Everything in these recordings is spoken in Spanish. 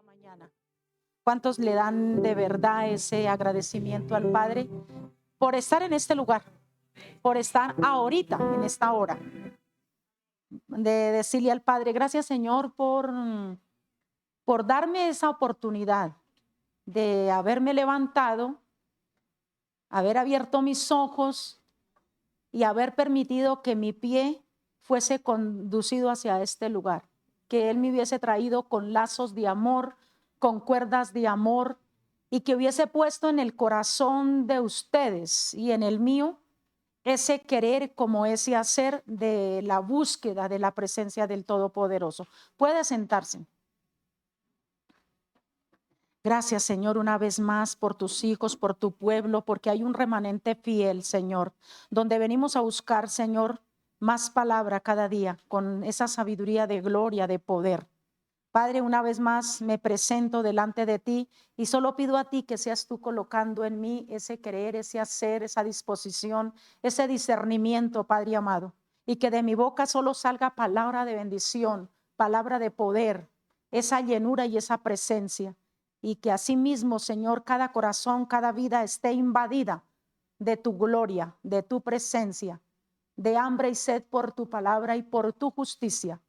mañana. ¿Cuántos le dan de verdad ese agradecimiento al Padre por estar en este lugar, por estar ahorita, en esta hora? De decirle al Padre, gracias Señor por darme esa oportunidad de haberme levantado, haber abierto mis ojos y haber permitido que mi pie fuese conducido hacia este lugar, que Él me hubiese traído con lazos de amor, con cuerdas de amor, y que hubiese puesto en el corazón de ustedes y en el mío ese querer como ese hacer de la búsqueda de la presencia del Todopoderoso. Puede sentarse. Gracias, Señor, una vez más por tus hijos, por tu pueblo, porque hay un remanente fiel, Señor, donde venimos a buscar, Señor, más palabra cada día, con esa sabiduría de gloria, de poder. Padre, una vez más me presento delante de ti y solo pido a ti que seas tú colocando en mí ese querer, ese hacer, esa disposición, ese discernimiento, Padre amado, y que de mi boca solo salga palabra de bendición, palabra de poder, esa llenura y esa presencia. Y que asimismo, Señor, cada corazón, cada vida esté invadida de tu gloria, de tu presencia, de hambre y sed por tu palabra y por tu justicia.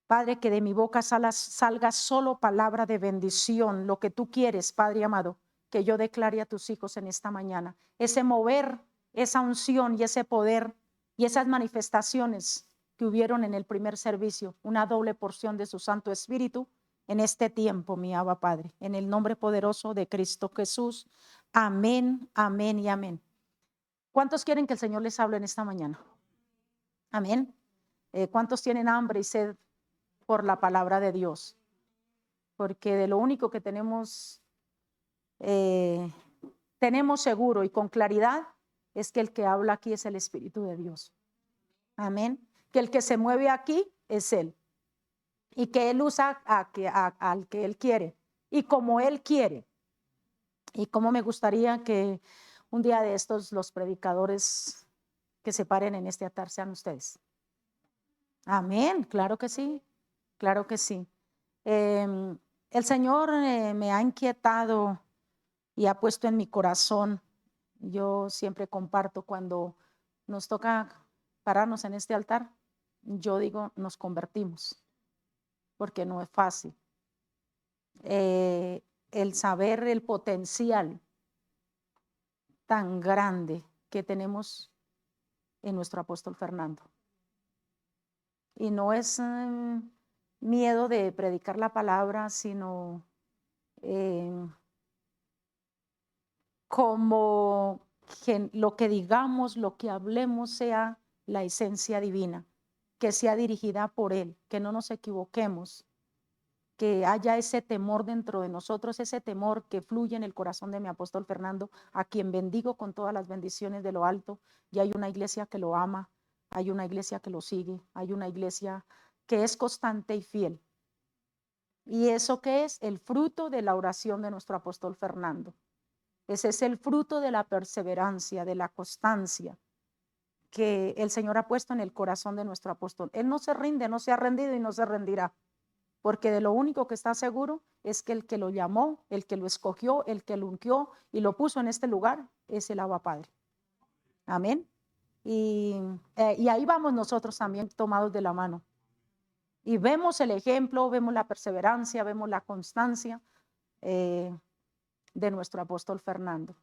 Padre, que de mi boca salga solo palabra de bendición, lo que tú quieres, Padre amado, que yo declare a tus hijos en esta mañana. Ese mover, esa unción y ese poder y esas manifestaciones que hubieron en el primer servicio, una doble porción de su Santo Espíritu en este tiempo, mi Abba Padre, en el nombre poderoso de Cristo Jesús. Amén, amén y amén. ¿Cuántos quieren que el Señor les hable en esta mañana? Amén. ¿Cuántos tienen hambre y sed por la palabra de Dios? Porque de lo único que tenemos seguro y con claridad es que el que habla aquí es el Espíritu de Dios. Amén. Que el que se mueve aquí es Él. Y que Él usa al que Él quiere y como Él quiere. Y como me gustaría que un día de estos los predicadores que se paren en este altar sean ustedes. Amén, claro que sí, claro que sí. El Señor me ha inquietado y ha puesto en mi corazón. Yo siempre comparto cuando nos toca pararnos en este altar, yo digo, nos convertimos, porque no es fácil. El saber el potencial tan grande que tenemos en nuestro apóstol Fernando. Y no es miedo de predicar la palabra, sino como que lo que digamos, lo que hablemos sea la esencia divina, que sea dirigida por Él, que no nos equivoquemos, que haya ese temor dentro de nosotros, ese temor que fluye en el corazón de mi apóstol Fernando, a quien bendigo con todas las bendiciones de lo alto. Y hay una iglesia que lo ama, hay una iglesia que lo sigue, hay una iglesia que es constante y fiel. ¿Y eso qué es? El fruto de la oración de nuestro apóstol Fernando. Ese es el fruto de la perseverancia, de la constancia que el Señor ha puesto en el corazón de nuestro apóstol. Él no se rinde, no se ha rendido y no se rendirá, porque de lo único que está seguro es que el que lo llamó, el que lo escogió, el que lo ungió y lo puso en este lugar es el Abba Padre. Amén. Y ahí vamos nosotros también tomados de la mano. Y vemos el ejemplo, vemos la perseverancia, vemos la constancia de nuestro apóstol Fernando.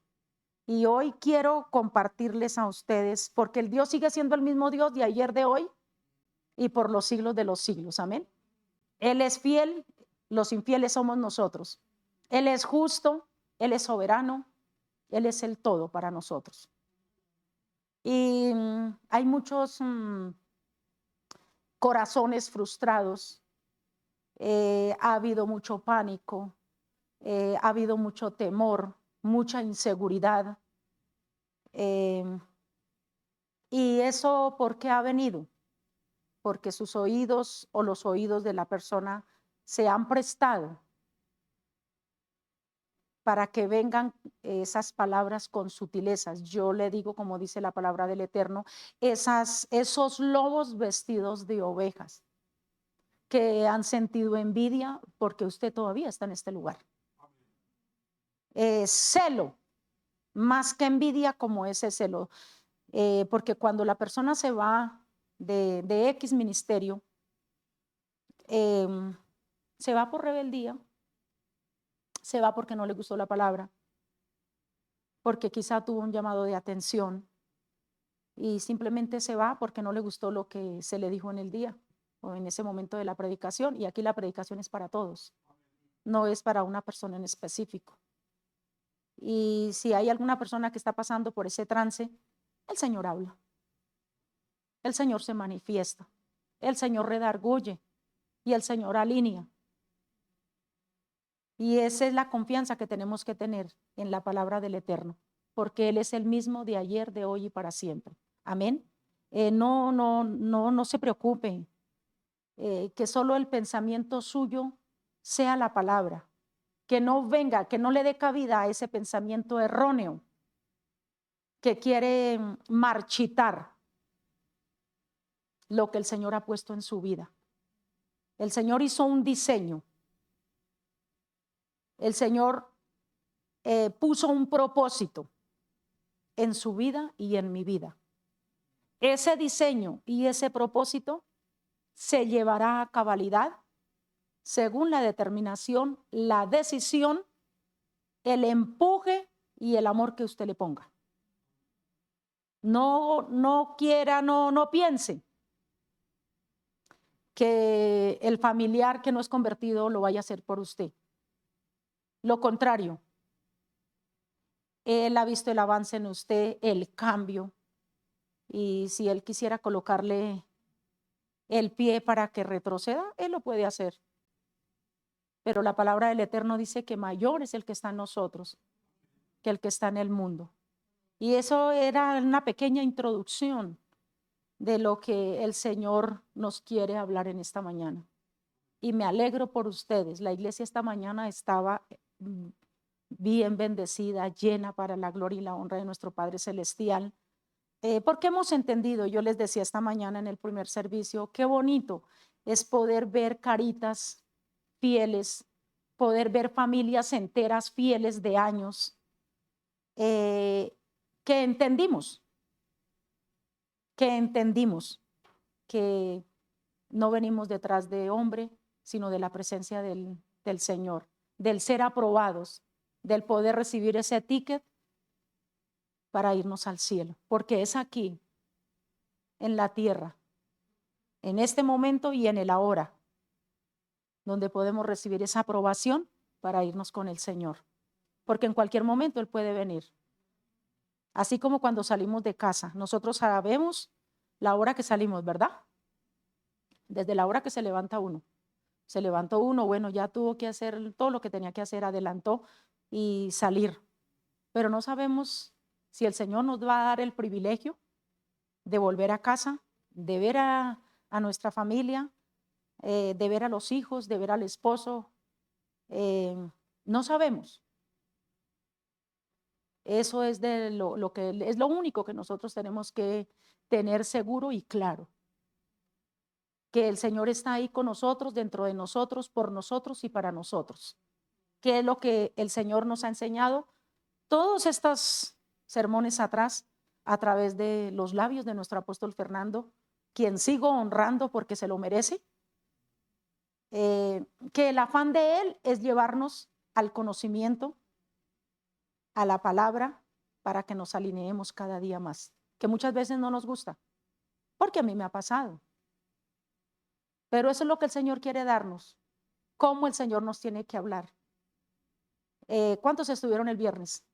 Y hoy quiero compartirles a ustedes, porque el Dios sigue siendo el mismo Dios de ayer, de hoy y por los siglos de los siglos. Amén. Él es fiel, los infieles somos nosotros. Él es justo, Él es soberano, Él es el todo para nosotros. Y hay muchos corazones frustrados, ha habido mucho pánico, ha habido mucho temor, mucha inseguridad. ¿Y eso por qué ha venido? Porque sus oídos o los oídos de la persona se han prestado para que vengan esas palabras con sutilezas. Yo le digo, como dice la palabra del Eterno, esos lobos vestidos de ovejas, que han sentido envidia porque usted todavía está en este lugar. Celo, más que envidia, como ese celo, porque cuando la persona se va de X ministerio, se va por rebeldía, se va porque no le gustó la palabra, porque quizá tuvo un llamado de atención y simplemente se va porque no le gustó lo que se le dijo en el día o en ese momento de la predicación. Y aquí la predicación es para todos, no es para una persona en específico. Y si hay alguna persona que está pasando por ese trance, el Señor habla, el Señor se manifiesta, el Señor redarguye y el Señor alinea. Y esa es la confianza que tenemos que tener en la palabra del Eterno, porque Él es el mismo de ayer, de hoy y para siempre. Amén. No se preocupe, que solo el pensamiento suyo sea la palabra, que no venga, que no le dé cabida a ese pensamiento erróneo que quiere marchitar lo que el Señor ha puesto en su vida. El Señor hizo un diseño. El Señor puso un propósito en su vida y en mi vida. Ese diseño y ese propósito se llevará a cabalidad según la determinación, la decisión, el empuje y el amor que usted le ponga. No quiera, no piense que el familiar que no es convertido lo vaya a hacer por usted. Lo contrario, él ha visto el avance en usted, el cambio, y si él quisiera colocarle el pie para que retroceda, él lo puede hacer. Pero la palabra del Eterno dice que mayor es el que está en nosotros que el que está en el mundo. Y eso era una pequeña introducción de lo que el Señor nos quiere hablar en esta mañana. Y me alegro por ustedes. La iglesia esta mañana estaba bien bendecida, llena para la gloria y la honra de nuestro Padre Celestial. Porque hemos entendido, yo les decía esta mañana en el primer servicio, qué bonito es poder ver caritas fieles, poder ver familias enteras fieles de años, que entendimos que no venimos detrás de hombre, sino de la presencia del Señor, del ser aprobados, del poder recibir ese ticket para irnos al cielo, porque es aquí, en la tierra, en este momento y en el ahora, donde podemos recibir esa aprobación para irnos con el Señor, porque en cualquier momento Él puede venir. Así como cuando salimos de casa, nosotros sabemos la hora que salimos, ¿verdad? Desde la hora que se levanta uno. Se levantó uno, bueno, ya tuvo que hacer todo lo que tenía que hacer, adelantó y salir. Pero no sabemos si el Señor nos va a dar el privilegio de volver a casa, de ver a nuestra familia, de ver a los hijos, de ver al esposo. No sabemos. Eso es de lo que es lo único que nosotros tenemos que tener seguro y claro. Que el Señor está ahí con nosotros, dentro de nosotros, por nosotros y para nosotros. ¿Qué es lo que el Señor nos ha enseñado? Todos estos sermones atrás, a través de los labios de nuestro apóstol Fernando, quien sigo honrando porque se lo merece, que el afán de él es llevarnos al conocimiento, a la palabra, para que nos alineemos cada día más, que muchas veces no nos gusta, porque a mí me ha pasado. Pero eso es lo que el Señor quiere darnos, cómo el Señor nos tiene que hablar. ¿Cuántos estuvieron el viernes?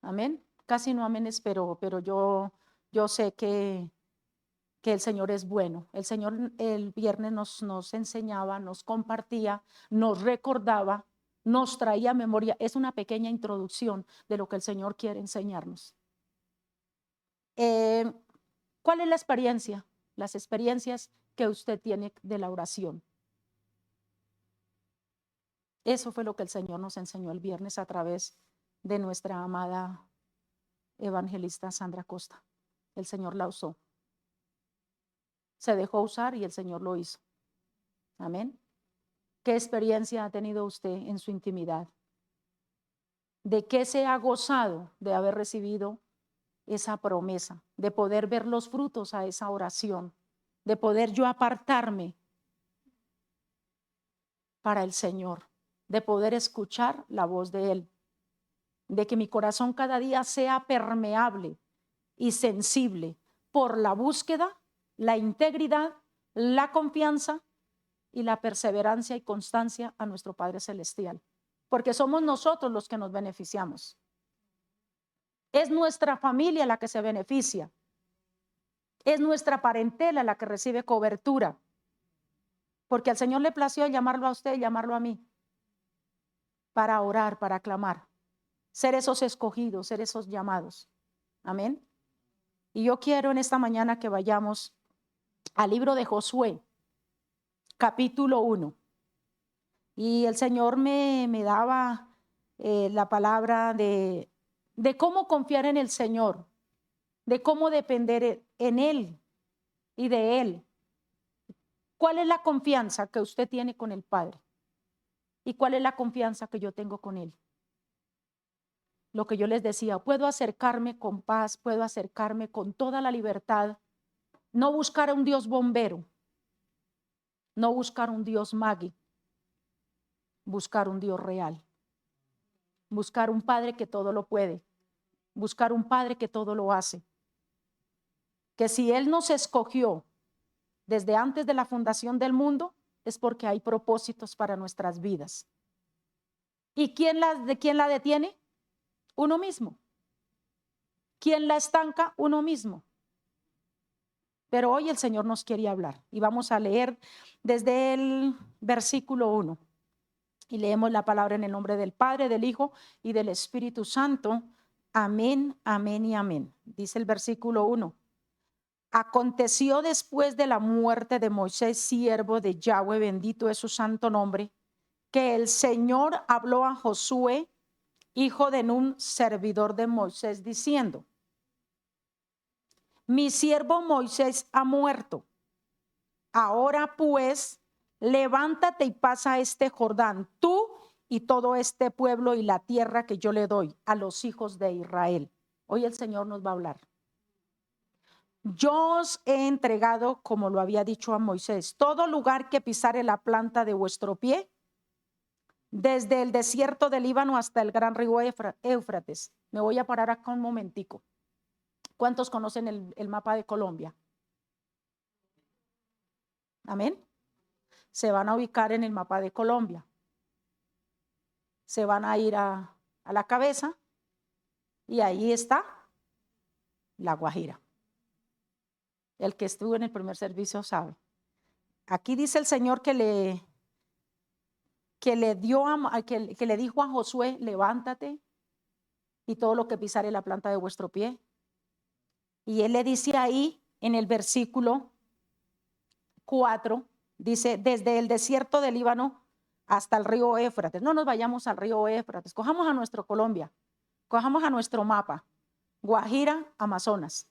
Amén. Casi no aménes, pero yo sé que el Señor es bueno. El Señor el viernes nos enseñaba, nos compartía, nos recordaba, nos traía a memoria. Es una pequeña introducción de lo que el Señor quiere enseñarnos. ¿Cuál es la experiencia? Las experiencias que usted tiene de la oración. Eso fue lo que el Señor nos enseñó el viernes a través de nuestra amada evangelista Sandra Costa. El Señor la usó. Se dejó usar y el Señor lo hizo. Amén. ¿Qué experiencia ha tenido usted en su intimidad? ¿De qué se ha gozado de haber recibido esa promesa? De poder ver los frutos a esa oración, de poder yo apartarme para el Señor, de poder escuchar la voz de Él, de que mi corazón cada día sea permeable y sensible por la búsqueda, la integridad, la confianza y la perseverancia y constancia a nuestro Padre Celestial, porque somos nosotros los que nos beneficiamos. Es nuestra familia la que se beneficia, es nuestra parentela la que recibe cobertura, porque al Señor le plació llamarlo a usted y llamarlo a mí, para orar, para clamar, ser esos escogidos, ser esos llamados. Amén. Y yo quiero en esta mañana que vayamos al libro de Josué, capítulo 1. Y el Señor me daba la palabra de cómo confiar en el Señor, de cómo depender en Él y de Él. ¿Cuál es la confianza que usted tiene con el Padre? ¿Y cuál es la confianza que yo tengo con Él? Lo que yo les decía, puedo acercarme con paz, puedo acercarme con toda la libertad, no buscar a un Dios bombero, no buscar un Dios magui, buscar un Dios real, buscar un Padre que todo lo puede, buscar un Padre que todo lo hace, que si Él nos escogió desde antes de la fundación del mundo, es porque hay propósitos para nuestras vidas. ¿Y quién la detiene? Uno mismo. ¿Quién la estanca? Uno mismo. Pero hoy el Señor nos quiere hablar y vamos a leer desde el versículo 1 y leemos la palabra en el nombre del Padre, del Hijo y del Espíritu Santo. Amén, amén y amén. Dice el versículo 1. Aconteció después de la muerte de Moisés, siervo de Yahweh, bendito es su santo nombre, que el Señor habló a Josué, hijo de Nun, servidor de Moisés, diciendo: mi siervo Moisés ha muerto. Ahora pues, levántate y pasa este Jordán, tú y todo este pueblo y la tierra que yo le doy a los hijos de Israel. Hoy el Señor nos va a hablar. Yo os he entregado, como lo había dicho a Moisés, todo lugar que pisare la planta de vuestro pie, desde el desierto del Líbano hasta el gran río Éufrates. Me voy a parar acá un momentico. ¿Cuántos conocen el mapa de Colombia? Amén. Se van a ubicar en el mapa de Colombia. Se van a ir a la cabeza y ahí está La Guajira. El que estuvo en el primer servicio sabe. Aquí dice el Señor que le dijo a Josué: levántate y todo lo que pisare la planta de vuestro pie. Y él le dice ahí en el versículo 4, dice: desde el desierto del Líbano hasta el río Éufrates. No nos vayamos al río Éufrates, cojamos a nuestro Colombia, cojamos a nuestro mapa, Guajira, Amazonas.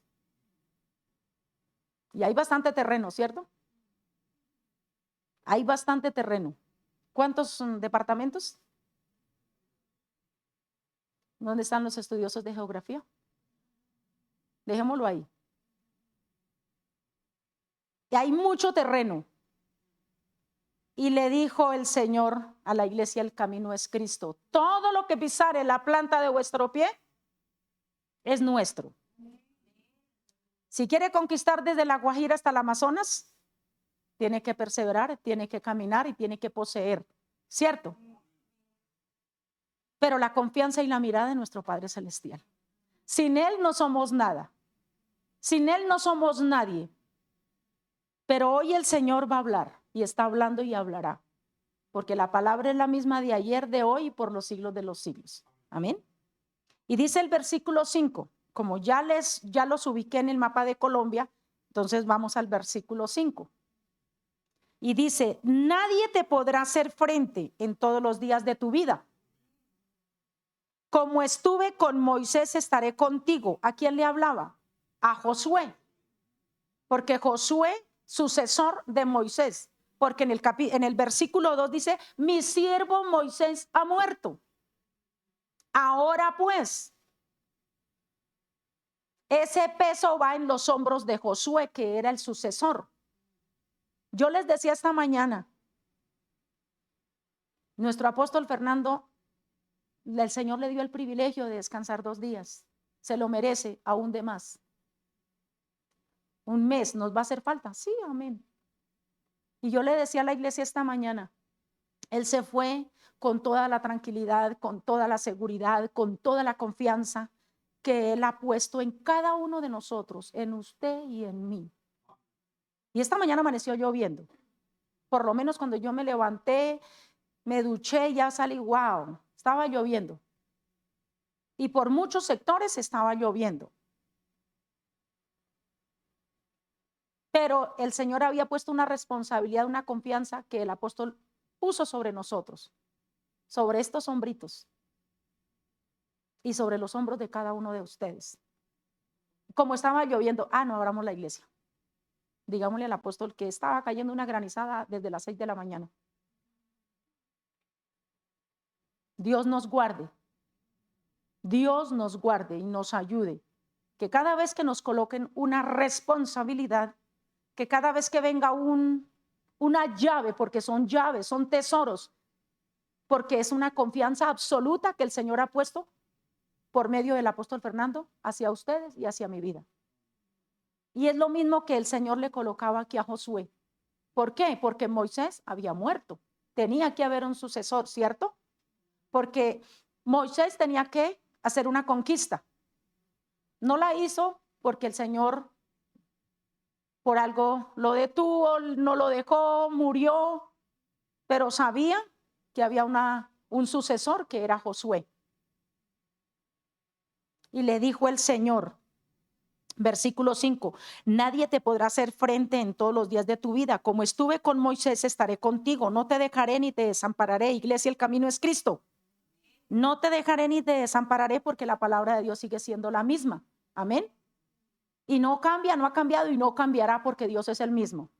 Y hay bastante terreno, ¿cierto? Hay bastante terreno. ¿Cuántos departamentos? ¿Dónde están los estudiosos de geografía? Dejémoslo ahí. Y hay mucho terreno. Y le dijo el Señor a la iglesia: el camino es Cristo. Todo lo que pisare la planta de vuestro pie es nuestro. Si quiere conquistar desde la Guajira hasta el Amazonas, tiene que perseverar, tiene que caminar y tiene que poseer, ¿cierto? Pero la confianza y la mirada de nuestro Padre Celestial. Sin Él no somos nada. Sin Él no somos nadie. Pero hoy el Señor va a hablar y está hablando y hablará. Porque la palabra es la misma de ayer, de hoy y por los siglos de los siglos. Amén. Y dice el versículo 5, como ya los ubiqué en el mapa de Colombia, entonces vamos al versículo 5. Y dice: nadie te podrá hacer frente en todos los días de tu vida. Como estuve con Moisés, estaré contigo. ¿A quién le hablaba? A Josué. Porque Josué sucesor de Moisés, porque en el versículo 2 dice, mi siervo Moisés ha muerto. Ahora pues, ese peso va en los hombros de Josué, que era el sucesor. Yo les decía esta mañana, nuestro apóstol Fernando, el Señor le dio el privilegio de descansar 2 días. Se lo merece aún de más. Un mes nos va a hacer falta. Sí, amén. Y yo le decía a la iglesia esta mañana, él se fue con toda la tranquilidad, con toda la seguridad, con toda la confianza que Él ha puesto en cada uno de nosotros, en usted y en mí. Y esta mañana amaneció lloviendo. Por lo menos cuando yo me levanté, me duché, ya salí, wow, estaba lloviendo. Y por muchos sectores estaba lloviendo. Pero el Señor había puesto una responsabilidad, una confianza que el apóstol puso sobre nosotros, sobre estos hombritos y sobre los hombros de cada uno de ustedes. Como estaba lloviendo, no abramos la iglesia. Digámosle al apóstol que estaba cayendo una granizada desde las 6 de la mañana. Dios nos guarde. Dios nos guarde y nos ayude. Que cada vez que nos coloquen una responsabilidad, que cada vez que venga una llave, porque son llaves, son tesoros, porque es una confianza absoluta que el Señor ha puesto por medio del apóstol Fernando hacia ustedes y hacia mi vida. Y es lo mismo que el Señor le colocaba aquí a Josué. ¿Por qué? Porque Moisés había muerto. Tenía que haber un sucesor, ¿cierto? Porque Moisés tenía que hacer una conquista. No la hizo porque el Señor por algo lo detuvo, no lo dejó, murió, pero sabía que había un sucesor que era Josué. Y le dijo el Señor, versículo 5, nadie te podrá hacer frente en todos los días de tu vida. Como estuve con Moisés, estaré contigo. No te dejaré ni te desampararé. Iglesia, el camino es Cristo. No te dejaré ni te desampararé porque la palabra de Dios sigue siendo la misma. Amén. Y no cambia, no ha cambiado y no cambiará porque Dios es el mismo.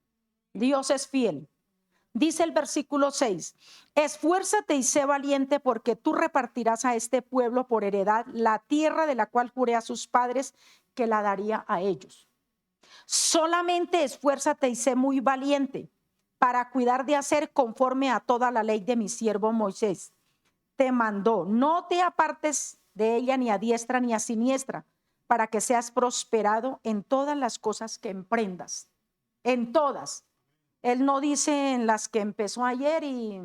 Dios es fiel. Dice el versículo 6, esfuérzate y sé valiente porque tú repartirás a este pueblo por heredad la tierra de la cual juré a sus padres que la daría a ellos. Solamente esfuérzate y sé muy valiente para cuidar de hacer conforme a toda la ley de mi siervo Moisés. Te mandó, no te apartes de ella ni a diestra ni a siniestra, para que seas prosperado en todas las cosas que emprendas. En todas. Él no dice en las que empezó ayer y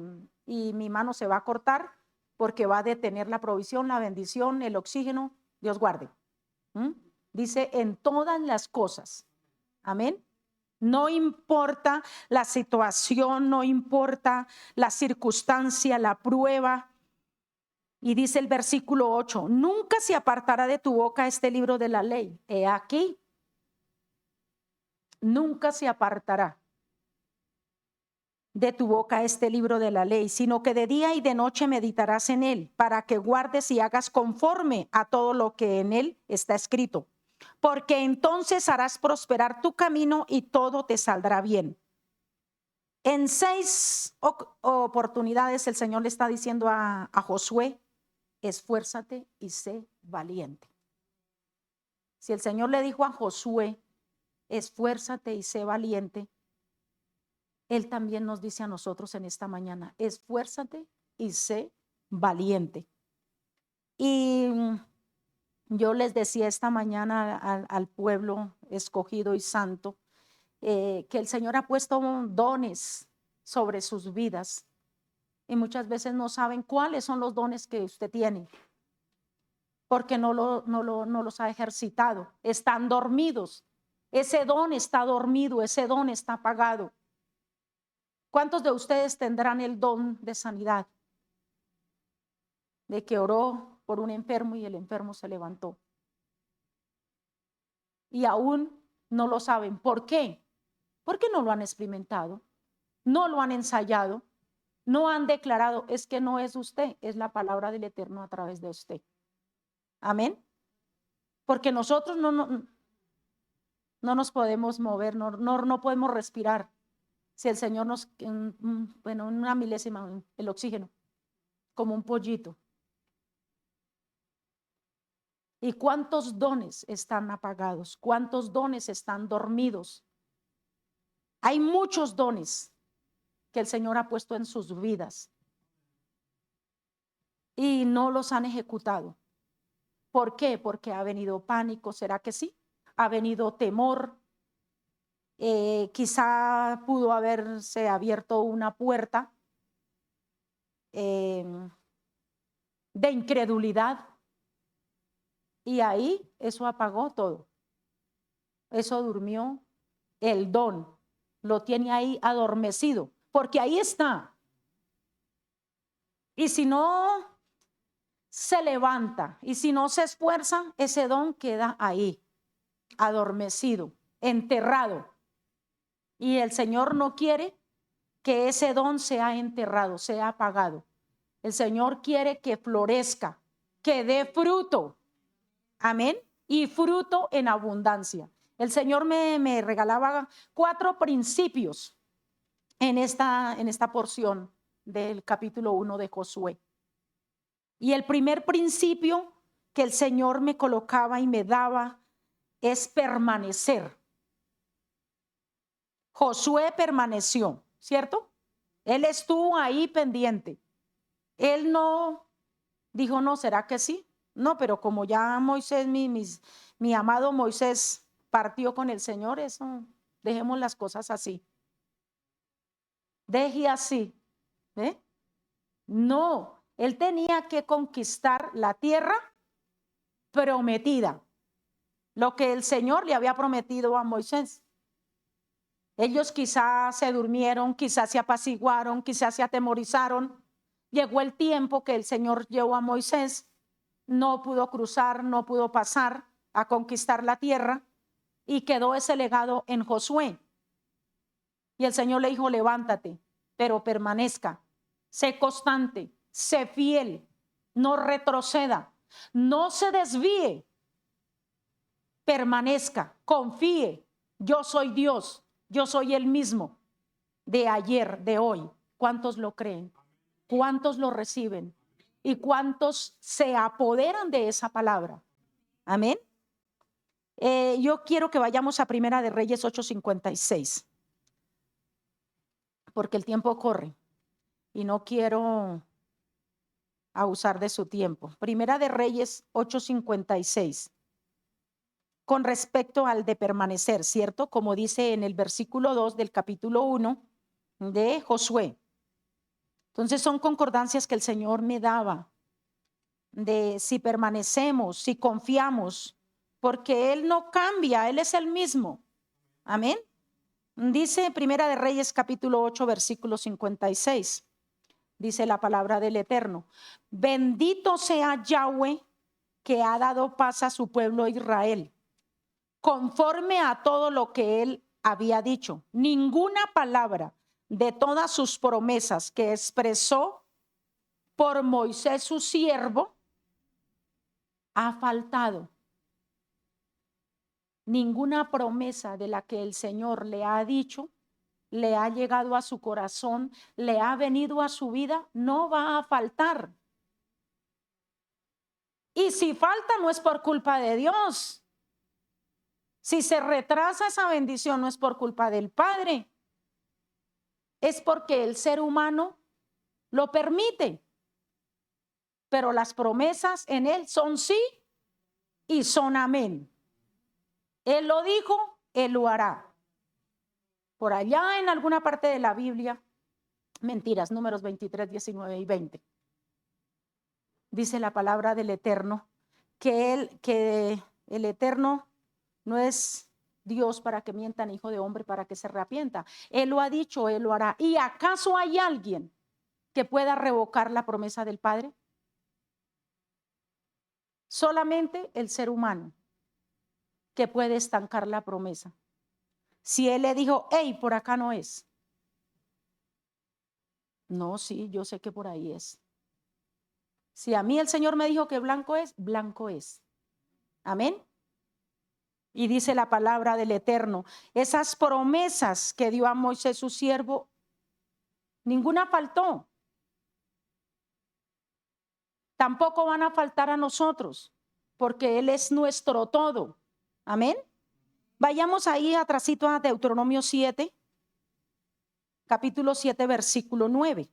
mi mano se va a cortar porque va a detener la provisión, la bendición, el oxígeno. Dios guarde. Dice en todas las cosas. Amén. No importa la situación, no importa la circunstancia, la prueba. Y dice el versículo 8, nunca se apartará de tu boca este libro de la ley. He aquí, nunca se apartará de tu boca este libro de la ley, sino que de día y de noche meditarás en él, para que guardes y hagas conforme a todo lo que en él está escrito. Porque entonces harás prosperar tu camino y todo te saldrá bien. En 6 oportunidades el Señor le está diciendo a Josué, esfuérzate y sé valiente. Si el Señor le dijo a Josué, esfuérzate y sé valiente, Él también nos dice a nosotros en esta mañana, esfuérzate y sé valiente. Y yo les decía esta mañana al pueblo escogido y santo, que el Señor ha puesto dones sobre sus vidas y muchas veces no saben cuáles son los dones que usted tiene porque no los ha ejercitado, están dormidos. Ese don está dormido, ese don está apagado. ¿Cuántos de ustedes tendrán el don de sanidad? De que oró por un enfermo y el enfermo se levantó. Y aún no lo saben. ¿Por qué? Porque no lo han experimentado, no lo han ensayado, no han declarado, es que no es usted, es la palabra del Eterno a través de usted. Amén. Porque nosotros No nos podemos mover, no podemos respirar. Si el Señor nos, bueno, en una milésima, el oxígeno, como un pollito. ¿Y cuántos dones están apagados? ¿Cuántos dones están dormidos? Hay muchos dones que el Señor ha puesto en sus vidas y no los han ejecutado. ¿Por qué? Porque ha venido pánico, ¿será que sí? Ha venido temor. Quizá pudo haberse abierto una puerta de incredulidad y ahí eso apagó todo. Eso durmió. El don lo tiene ahí adormecido, porque ahí está. Y si no se levanta y si no se esfuerza, ese don queda ahí, adormecido, enterrado. Y el Señor no quiere que ese don sea enterrado, sea apagado. El Señor quiere que florezca, que dé fruto. Amén. Y fruto en abundancia. El Señor me regalaba 4 principios en esta porción del capítulo 1 de Josué. Y el primer principio que el Señor me colocaba y me daba es permanecer. Josué permaneció, ¿cierto? Él estuvo ahí pendiente. Él no dijo, no, ¿será que sí? No, pero como ya Moisés, mi amado Moisés partió con el Señor, eso, dejemos las cosas así. Deje así. ¿Eh? No, él tenía que conquistar la tierra prometida, lo que el Señor le había prometido a Moisés. Ellos quizás se durmieron, quizás se apaciguaron, quizás se atemorizaron. Llegó el tiempo que el Señor llevó a Moisés, no pudo cruzar, no pudo pasar a conquistar la tierra y quedó ese legado en Josué. Y el Señor le dijo, levántate, pero permanezca, sé constante, sé fiel, no retroceda, no se desvíe, permanezca, confíe, yo soy Dios, yo soy el mismo de ayer, de hoy. ¿Cuántos lo creen? ¿Cuántos lo reciben? ¿Y cuántos se apoderan de esa palabra? Amén. Yo quiero que vayamos a Primera de Reyes 8:56, porque el tiempo corre y no quiero abusar de su tiempo. Primera de Reyes 8:56. Con respecto al de permanecer, ¿cierto? Como dice en el versículo 2 del capítulo 1 de Josué. Entonces son concordancias que el Señor me daba de si permanecemos, si confiamos, porque Él no cambia, Él es el mismo. Amén. Dice Primera de Reyes capítulo 8 versículo 56. Dice la palabra del Eterno. Bendito sea Yahweh que ha dado paz a su pueblo Israel, conforme a todo lo que él había dicho. Ninguna palabra de todas sus promesas que expresó por Moisés su siervo ha faltado. Ninguna promesa de la que el Señor le ha dicho, le ha llegado a su corazón, le ha venido a su vida, no va a faltar. Y si falta, no es por culpa de Dios. Si se retrasa esa bendición, no es por culpa del Padre. Es porque el ser humano lo permite. Pero las promesas en Él son sí y son amén. Él lo dijo, Él lo hará. Por allá en alguna parte de la Biblia, mentiras, números 23, 19 y 20. Dice la palabra del Eterno que el Eterno no es Dios para que mienta, ni hijo de hombre para que se arrepienta. Él lo ha dicho, Él lo hará. ¿Y acaso hay alguien que pueda revocar la promesa del Padre? Solamente el ser humano que puede estancar la promesa. Si Él le dijo, hey, por acá no es. No, sí, yo sé que por ahí es. Si a mí el Señor me dijo que blanco es, blanco es. Amén. Y dice la palabra del Eterno, esas promesas que dio a Moisés su siervo, ninguna faltó. Tampoco van a faltar a nosotros, porque Él es nuestro todo. Amén. Vayamos ahí atrasito a Deuteronomio 7, capítulo 7, versículo 9.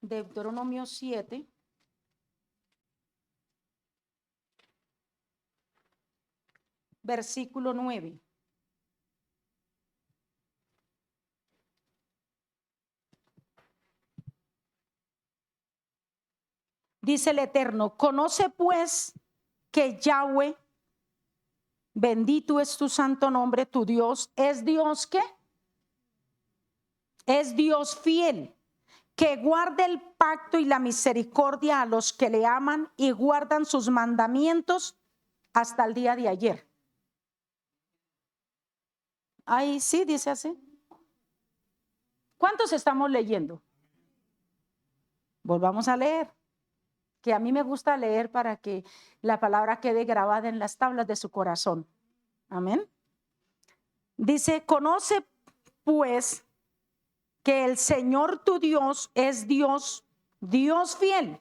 Deuteronomio 7. Versículo 9. Dice el Eterno, conoce pues que Yahweh, bendito es tu santo nombre, tu Dios, es Dios ¿qué? Es Dios fiel, que guarde el pacto y la misericordia a los que le aman y guardan sus mandamientos hasta el día de ayer. Ahí sí dice así. ¿Cuántos estamos leyendo? Volvamos a leer, que a mí me gusta leer para que la palabra quede grabada en las tablas de su corazón. Amén. Dice, conoce pues que el Señor tu Dios es Dios, Dios fiel,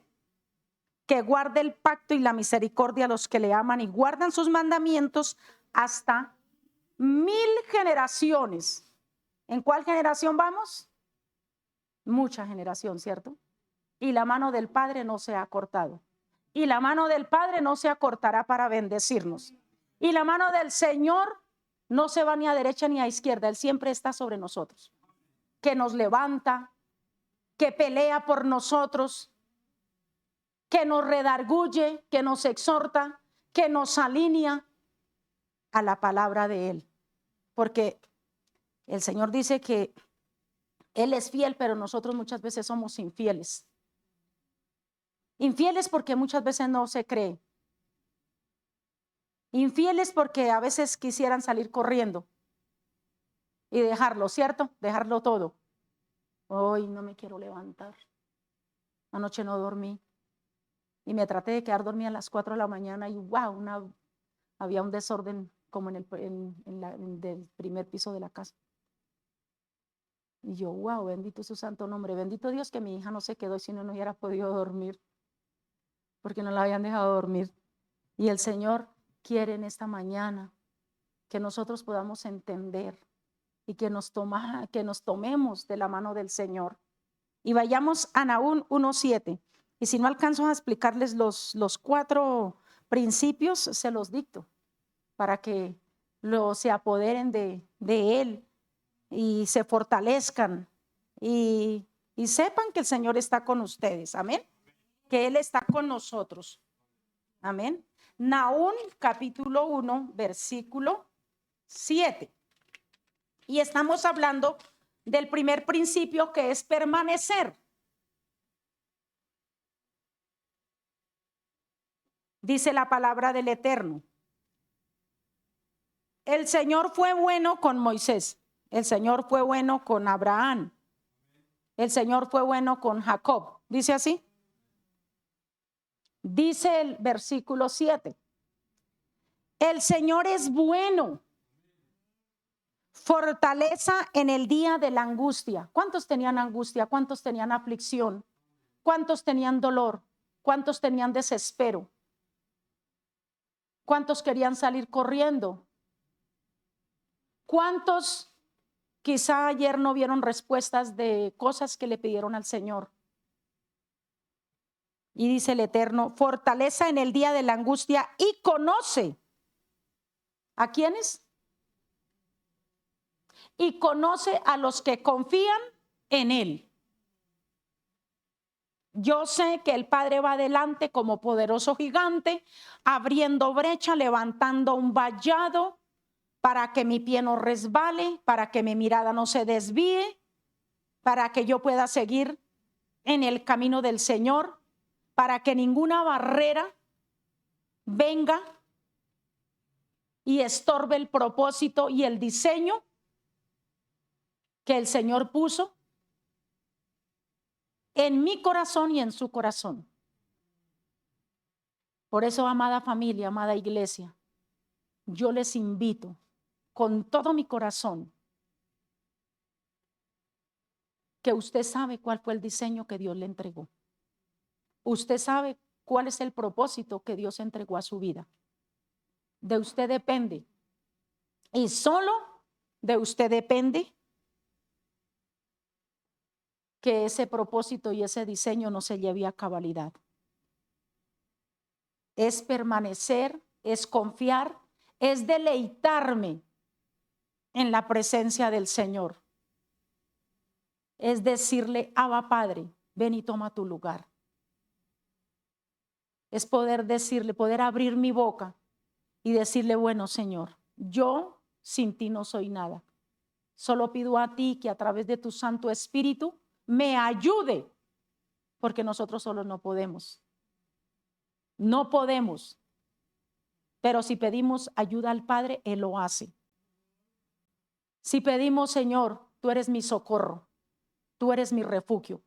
que guarda el pacto y la misericordia a los que le aman y guardan sus mandamientos hasta 1000 generaciones. ¿En cuál generación vamos? Mucha generación, ¿cierto? Y la mano del Padre no se ha cortado. Y la mano del Padre no se acortará para bendecirnos. Y la mano del Señor no se va ni a derecha ni a izquierda. Él siempre está sobre nosotros. Que nos levanta, que pelea por nosotros, que nos redarguye, que nos exhorta, que nos alinea a la palabra de Él. Porque el Señor dice que Él es fiel, pero nosotros muchas veces somos infieles. Infieles porque muchas veces no se cree. Infieles porque a veces quisieran salir corriendo y dejarlo, ¿cierto? Dejarlo todo. Hoy no me quiero levantar. Anoche no dormí. Y me traté de quedar dormida a las 4 de la mañana y wow, había un desorden como en el primer piso de la casa. Y yo, wow, bendito su santo nombre. Bendito Dios que mi hija no se quedó, si no, no hubiera podido dormir. Porque no la habían dejado dormir. Y el Señor quiere en esta mañana que nosotros podamos entender y que nos tomemos de la mano del Señor. Y vayamos a Nahum 1:7. Y si no alcanzo a explicarles los 4 principios, se los dicto para que se apoderen de Él y se fortalezcan y sepan que el Señor está con ustedes. Amén. Que Él está con nosotros. Amén. Nahum capítulo 1, versículo 7. Y estamos hablando del primer principio, que es permanecer. Dice la palabra del Eterno. El Señor fue bueno con Moisés. El Señor fue bueno con Abraham. El Señor fue bueno con Jacob. ¿Dice así? Dice el versículo 7. El Señor es bueno. Fortaleza en el día de la angustia. ¿Cuántos tenían angustia? ¿Cuántos tenían aflicción? ¿Cuántos tenían dolor? ¿Cuántos tenían desespero? ¿Cuántos querían salir corriendo? ¿Cuántos quizá ayer no vieron respuestas de cosas que le pidieron al Señor? Y dice el Eterno, fortaleza en el día de la angustia y conoce. ¿A quiénes? Y conoce a los que confían en Él. Yo sé que el Padre va adelante como poderoso gigante, abriendo brecha, levantando un vallado para que mi pie no resbale, para que mi mirada no se desvíe, para que yo pueda seguir en el camino del Señor, para que ninguna barrera venga y estorbe el propósito y el diseño que el Señor puso en mi corazón y en su corazón. Por eso, amada familia, amada iglesia, yo les invito con todo mi corazón que usted sabe cuál fue el diseño que Dios le entregó. Usted sabe cuál es el propósito que Dios entregó a su vida. De usted depende. Y solo de usted depende que ese propósito y ese diseño no se lleve a cabalidad. Es permanecer, es confiar, es deleitarme en la presencia del Señor. Es decirle, Abba Padre, ven y toma tu lugar. Es poder decirle, poder abrir mi boca y decirle, bueno, Señor, yo sin ti no soy nada. Solo pido a ti que a través de tu Santo Espíritu me ayude, porque nosotros solos no podemos. No podemos. Pero si pedimos ayuda al Padre, Él lo hace. Si pedimos, Señor, tú eres mi socorro, tú eres mi refugio.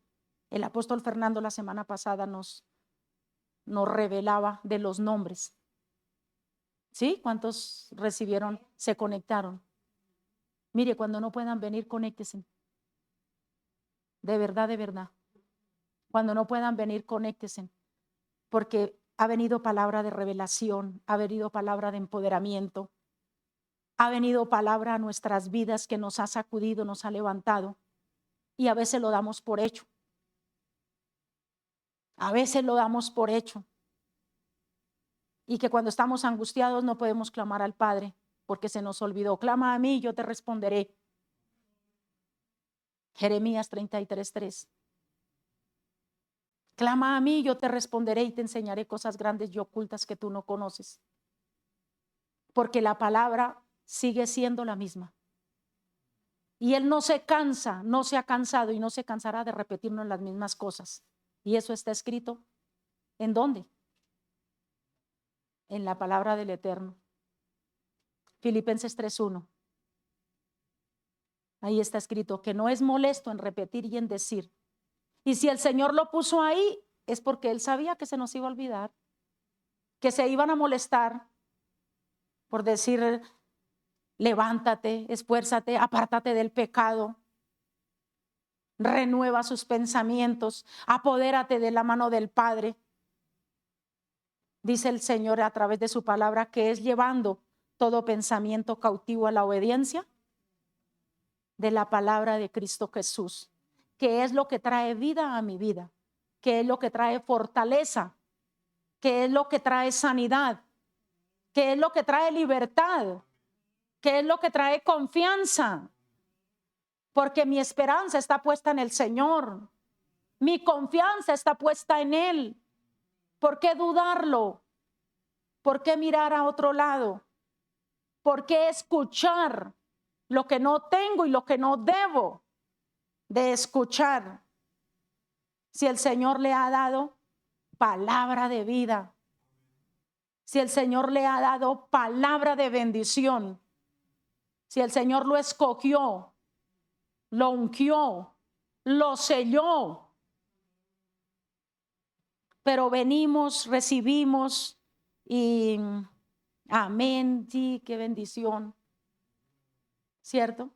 El apóstol Fernando la semana pasada nos revelaba de los nombres. ¿Sí? ¿Cuántos recibieron, se conectaron? Mire, cuando no puedan venir, conéctense. De verdad, de verdad. Cuando no puedan venir, conéctense. Porque ha venido palabra de revelación, ha venido palabra de empoderamiento, ha venido palabra a nuestras vidas que nos ha sacudido, nos ha levantado. Y a veces lo damos por hecho. A veces lo damos por hecho. Y que cuando estamos angustiados no podemos clamar al Padre porque se nos olvidó. Clama a mí y yo te responderé. Jeremías 33:3. Clama a mí y yo te responderé y te enseñaré cosas grandes y ocultas que tú no conoces. Porque la palabra sigue siendo la misma. Y Él no se cansa, no se ha cansado y no se cansará de repetirnos las mismas cosas. Y eso está escrito, ¿en dónde? En la palabra del Eterno. Filipenses 3:1. Ahí está escrito que no es molesto en repetir y en decir. Y si el Señor lo puso ahí, es porque Él sabía que se nos iba a olvidar, que se iban a molestar por decir, levántate, esfuérzate, apártate del pecado, renueva sus pensamientos, apodérate de la mano del Padre. Dice el Señor a través de su palabra que es llevando todo pensamiento cautivo a la obediencia de la palabra de Cristo Jesús, que es lo que trae vida a mi vida, que es lo que trae fortaleza, que es lo que trae sanidad, que es lo que trae libertad, que es lo que trae confianza, porque mi esperanza está puesta en el Señor, mi confianza está puesta en Él. ¿Por qué dudarlo? ¿Por qué mirar a otro lado? ¿Por qué escuchar lo que no tengo y lo que no debo de escuchar? Si el Señor le ha dado palabra de vida, si el Señor le ha dado palabra de bendición, si el Señor lo escogió, lo ungió, lo selló, pero venimos, recibimos y amén, sí, qué bendición, ¿cierto?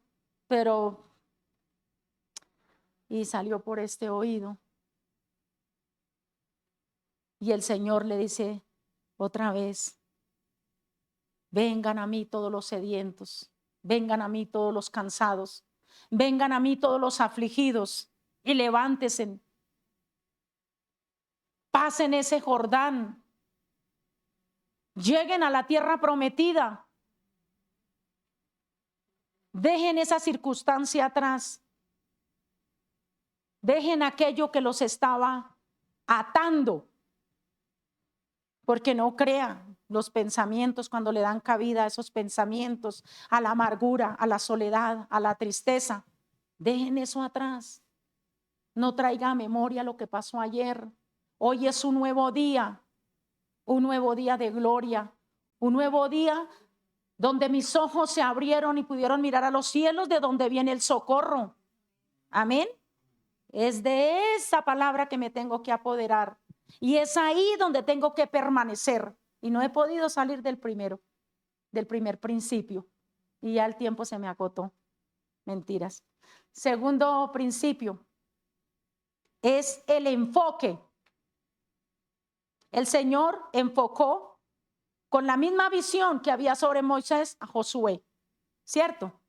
Pero y salió por este oído. Y el Señor le dice otra vez, vengan a mí todos los sedientos, vengan a mí todos los cansados, vengan a mí todos los afligidos y levántense, pasen ese Jordán, lleguen a la tierra prometida, dejen esa circunstancia atrás, dejen aquello que los estaba atando. Porque no crean los pensamientos cuando le dan cabida a esos pensamientos, a la amargura, a la soledad, a la tristeza. Dejen eso atrás. No traiga a memoria lo que pasó ayer. Hoy es un nuevo día de gloria, un nuevo día donde mis ojos se abrieron y pudieron mirar a los cielos de donde viene el socorro. Amén. Es de esa palabra que me tengo que apoderar. Y es ahí donde tengo que permanecer. Y no he podido salir del primer principio. Y ya el tiempo se me agotó. Mentiras. Segundo principio es el enfoque. El Señor enfocó con la misma visión que había sobre Moisés a Josué, ¿cierto?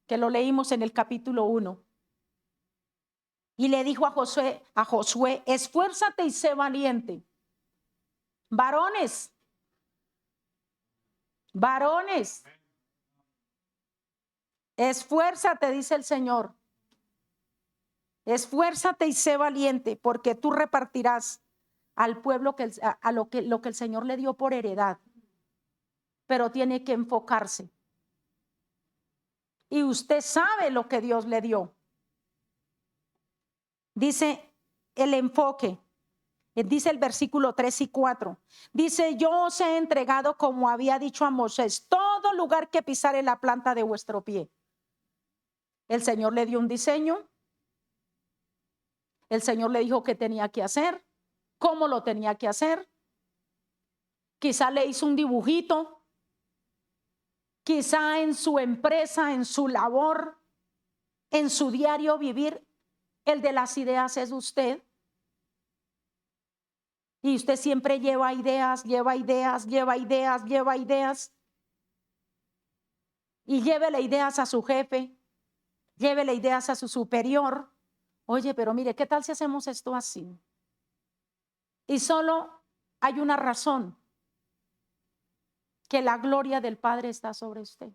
Que lo leímos en el capítulo 1. Y le dijo a Josué, esfuérzate y sé valiente. Varones, esfuérzate, dice el Señor. Esfuérzate y sé valiente, porque tú repartirás al pueblo lo que el Señor le dio por heredad. Pero tiene que enfocarse. Y usted sabe lo que Dios le dio. Dice el enfoque. Dice el versículo 3 y 4. Dice, yo os he entregado, como había dicho a Moisés, todo lugar que pisare la planta de vuestro pie. El Señor le dio un diseño. El Señor le dijo qué tenía que hacer, cómo lo tenía que hacer. Quizá le hizo un dibujito. Quizá en su empresa, en su labor, en su diario vivir, el de las ideas es usted. Y usted siempre lleva ideas. Y llévele ideas a su jefe, llévele ideas a su superior. Oye, pero mire, ¿qué tal si hacemos esto así? Y solo hay una razón, que la gloria del Padre está sobre usted.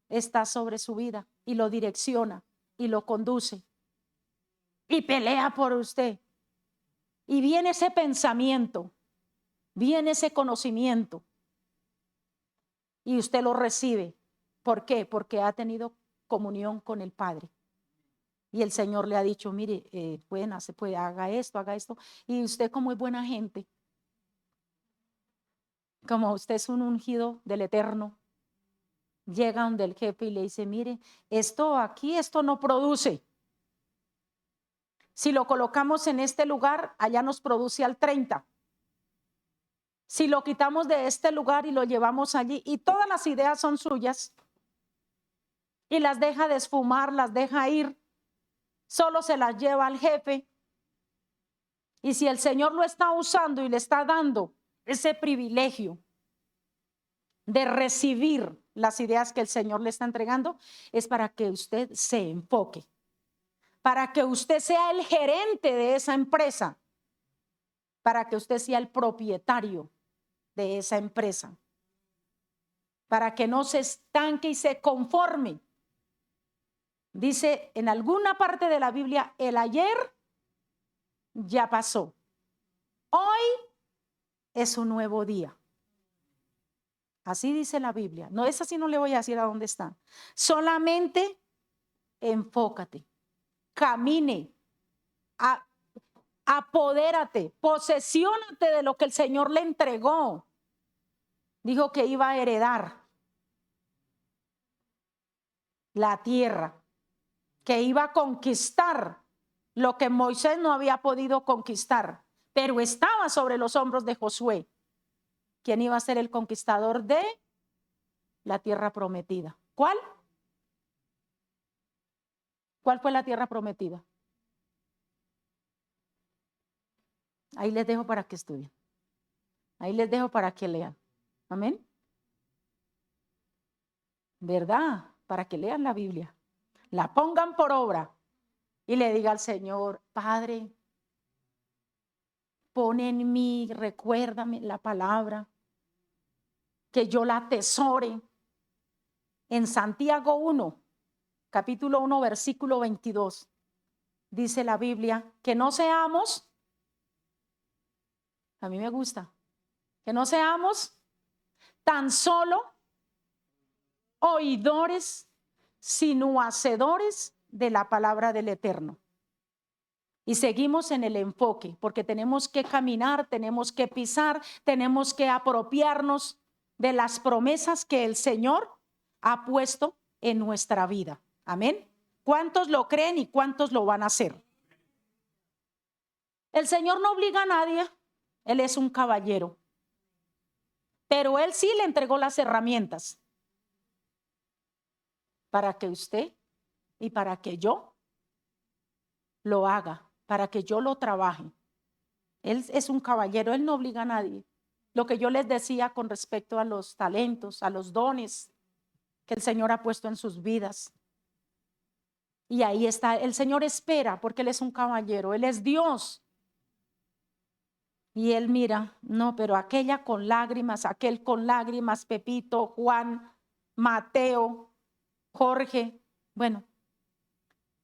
Está sobre su vida y lo direcciona y lo conduce y pelea por usted. Y viene ese pensamiento, viene ese conocimiento y usted lo recibe. ¿Por qué? Porque ha tenido comunión con el Padre. Y el Señor le ha dicho, mire, haga esto. Y usted, como es buena gente, como usted es un ungido del Eterno, llega donde el jefe y le dice, mire, esto no produce. Si lo colocamos en este lugar, allá nos produce al 30. Si lo quitamos de este lugar y lo llevamos allí, y todas las ideas son suyas, y las deja desfumar, las deja ir, solo se las lleva al jefe. Y si el Señor lo está usando y le está dando ese privilegio de recibir las ideas que el Señor le está entregando, es para que usted se enfoque, para que usted sea el gerente de esa empresa, para que usted sea el propietario de esa empresa, para que no se estanque y se conforme. Dice en alguna parte de la Biblia, el ayer ya pasó. Hoy es un nuevo día. Así dice la Biblia. No es así, no le voy a decir a dónde está. Solamente enfócate, camine, apodérate, posesiónate de lo que el Señor le entregó. Dijo que iba a heredar la tierra, que iba a conquistar lo que Moisés no había podido conquistar, pero estaba sobre los hombros de Josué, quien iba a ser el conquistador de la tierra prometida. ¿Cuál? ¿Cuál fue la tierra prometida? Ahí les dejo para que estudien. Ahí les dejo para que lean. Amén. ¿Verdad? Para que lean la Biblia. La pongan por obra y le diga al Señor, Padre, pon en mí, recuérdame la palabra, que yo la atesore. En Santiago 1, capítulo 1, versículo 22, dice la Biblia que no seamos, a mí me gusta, que no seamos tan solo oidores, sino hacedores de la palabra del Eterno. Y seguimos en el enfoque, porque tenemos que caminar, tenemos que pisar, tenemos que apropiarnos de las promesas que el Señor ha puesto en nuestra vida. Amén. ¿Cuántos lo creen y cuántos lo van a hacer? El Señor no obliga a nadie, Él es un caballero, pero Él sí le entregó las herramientas para que usted y para que yo lo haga, para que yo lo trabaje. Él es un caballero, Él no obliga a nadie. Lo que yo les decía con respecto a los talentos, a los dones que el Señor ha puesto en sus vidas. Y ahí está, el Señor espera porque Él es un caballero, Él es Dios. Y Él mira, no, pero aquella con lágrimas, aquel con lágrimas, Pepito, Juan, Mateo, Jorge. Bueno,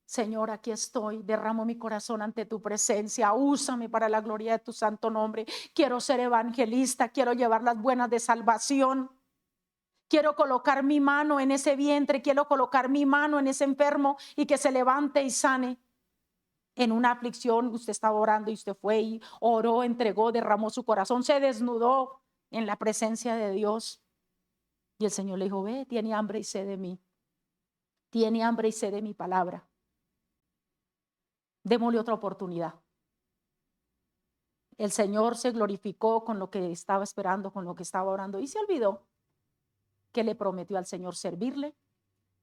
Señor, aquí estoy, derramo mi corazón ante tu presencia, úsame para la gloria de tu santo nombre. Quiero ser evangelista, quiero llevar las buenas de salvación. Quiero colocar mi mano en ese vientre, quiero colocar mi mano en ese enfermo y que se levante y sane. En una aflicción, usted estaba orando y usted fue y oró, entregó, derramó su corazón, se desnudó en la presencia de Dios. Y el Señor le dijo, ve, tiene hambre y sed de mí. Tiene hambre y sed de mi palabra. Démosle otra oportunidad. El Señor se glorificó con lo que estaba esperando, con lo que estaba orando y se olvidó que le prometió al Señor servirle,